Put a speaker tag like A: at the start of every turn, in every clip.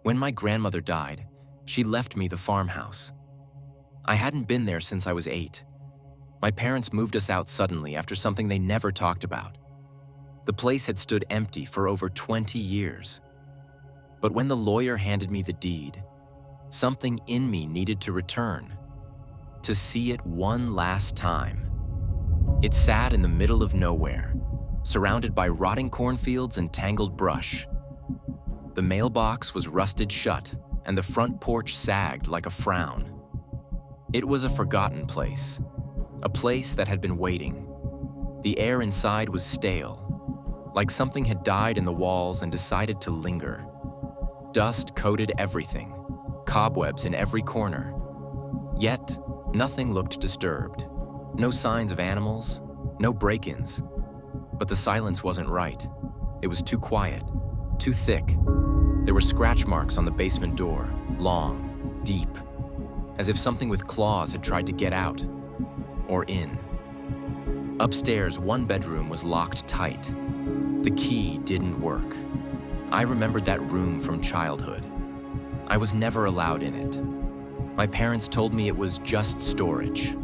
A: When my grandmother died, she left me the farmhouse. I hadn't been there since I was 8. My parents moved us out suddenly after something they never talked about. The place had stood empty for over 20 years. But when the lawyer handed me the deed, something in me needed to return, to see it one last time. It sat in the middle of nowhere, surrounded by rotting cornfields and tangled brush. The mailbox was rusted shut, and the front porch sagged like a frown. It was a forgotten place, a place that had been waiting. The air inside was stale, like something had died in the walls and decided to linger. Dust coated everything, cobwebs in every corner. Yet, nothing looked disturbed. No signs of animals, no break-ins. But the silence wasn't right. It was too quiet, too thick. There were scratch marks on the basement door, long, deep, as if something with claws had tried to get out, or in. Upstairs, one bedroom was locked tight. The key didn't work. I remembered that room from childhood. I was never allowed in it. My parents told me it was just storage.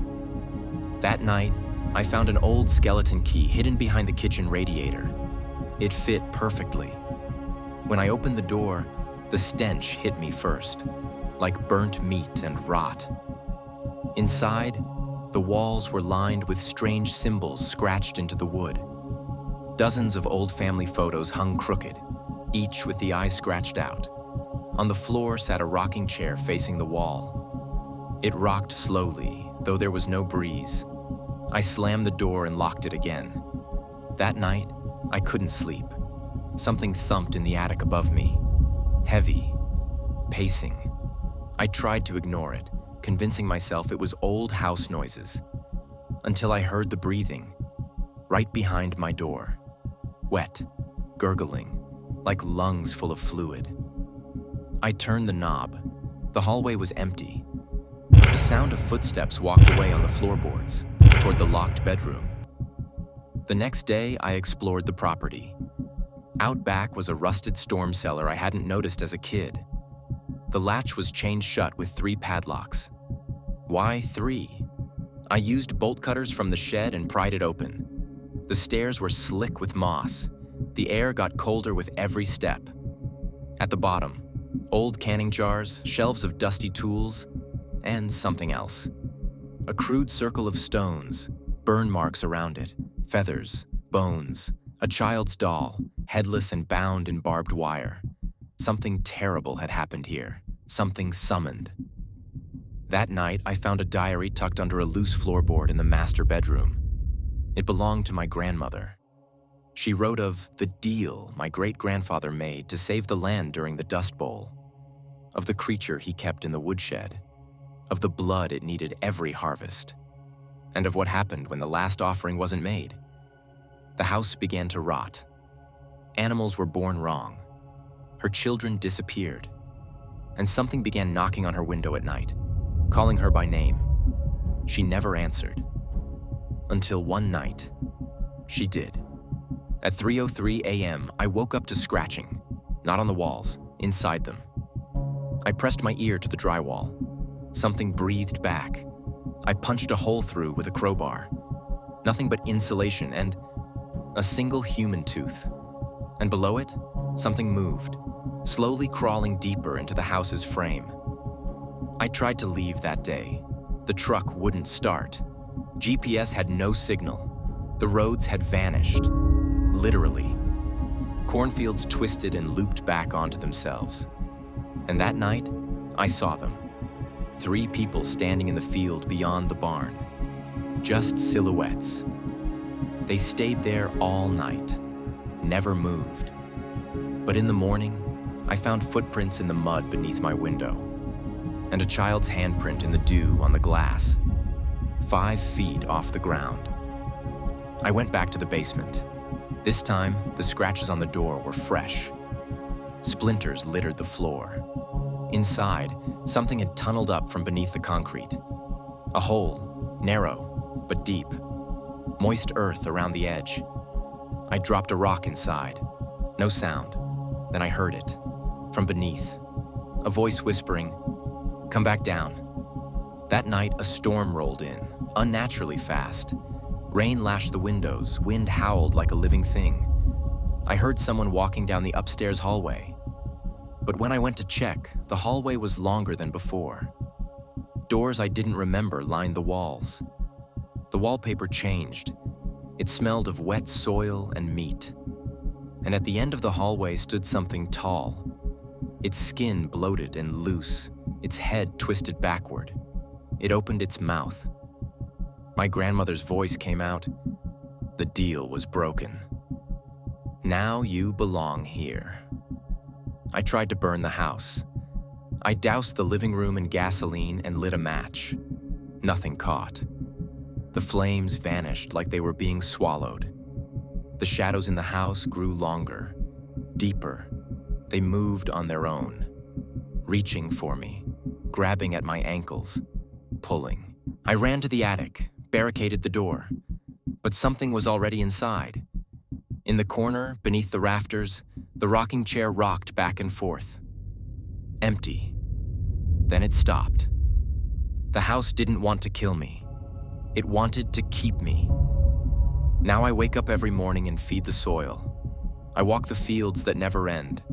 A: That night, I found an old skeleton key hidden behind the kitchen radiator. It fit perfectly. When I opened the door, the stench hit me first, like burnt meat and rot. Inside, the walls were lined with strange symbols scratched into the wood. Dozens of old family photos hung crooked, each with the eyes scratched out. On the floor sat a rocking chair facing the wall. It rocked slowly, though there was no breeze. I slammed the door and locked it again. That night, I couldn't sleep. Something thumped in the attic above me. Heavy, pacing. I tried to ignore it, convincing myself it was old house noises, until I heard the breathing, right behind my door. Wet, gurgling, like lungs full of fluid. I turned the knob. The hallway was empty. The sound of footsteps walked away on the floorboards, toward the locked bedroom. The next day, I explored the property. Out back was a rusted storm cellar I hadn't noticed as a kid. The latch was chained shut with 3 padlocks. Why 3? I used bolt cutters from the shed and pried it open. The stairs were slick with moss. The air got colder with every step. At the bottom, old canning jars, shelves of dusty tools, and something else. A crude circle of stones, burn marks around it, feathers, bones, a child's doll, headless and bound in barbed wire. Something terrible had happened here, something summoned. That night, I found a diary tucked under a loose floorboard in the master bedroom. It belonged to my grandmother. She wrote of the deal my great-grandfather made to save the land during the Dust Bowl, of the creature he kept in the woodshed, of the blood it needed every harvest, and of what happened when the last offering wasn't made. The house began to rot. Animals were born wrong. Her children disappeared. And something began knocking on her window at night, calling her by name. She never answered. Until one night, she did. At 3:03 a.m., I woke up to scratching, not on the walls, inside them. I pressed my ear to the drywall. Something breathed back. I punched a hole through with a crowbar. Nothing but insulation and a single human tooth. And below it, something moved, slowly crawling deeper into the house's frame. I tried to leave that day. The truck wouldn't start. GPS had no signal. The roads had vanished. Literally. Cornfields twisted and looped back onto themselves. And that night, I saw them. 3 people standing in the field beyond the barn. Just silhouettes. They stayed there all night, never moved. But in the morning, I found footprints in the mud beneath my window, and a child's handprint in the dew on the glass, 5 feet off the ground. I went back to the basement. This time, the scratches on the door were fresh. Splinters littered the floor. Inside, something had tunneled up from beneath the concrete. A hole, narrow, but deep. Moist earth around the edge. I dropped a rock inside. No sound. Then I heard it. From beneath. a voice whispering, "Come back down." That night, a storm rolled in, unnaturally fast. Rain lashed the windows, wind howled like a living thing. I heard someone walking down the upstairs hallway. But when I went to check, the hallway was longer than before. Doors I didn't remember lined the walls. The wallpaper changed. It smelled of wet soil and meat. And at the end of the hallway stood something tall. Its skin bloated and loose, its head twisted backward. It opened its mouth. My grandmother's voice came out. The deal was broken. Now you belong here. I tried to burn the house. I doused the living room in gasoline and lit a match. Nothing caught. The flames vanished like they were being swallowed. The shadows in the house grew longer, deeper. They moved on their own, reaching for me, grabbing at my ankles, pulling. I ran to the attic, barricaded the door, but something was already inside. In the corner, beneath the rafters, the rocking chair rocked back and forth. Empty. Then it stopped. The house didn't want to kill me. It wanted to keep me. Now I wake up every morning and feed the soil. I walk the fields that never end.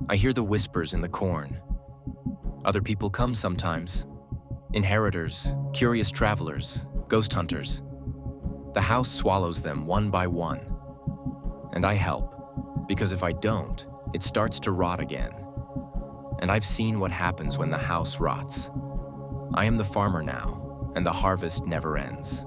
A: I hear the whispers in the corn. Other people come sometimes. Inheritors, curious travelers, ghost hunters. The house swallows them one by one. And I help, because if I don't, it starts to rot again. And I've seen what happens when the house rots. I am the farmer now, and the harvest never ends.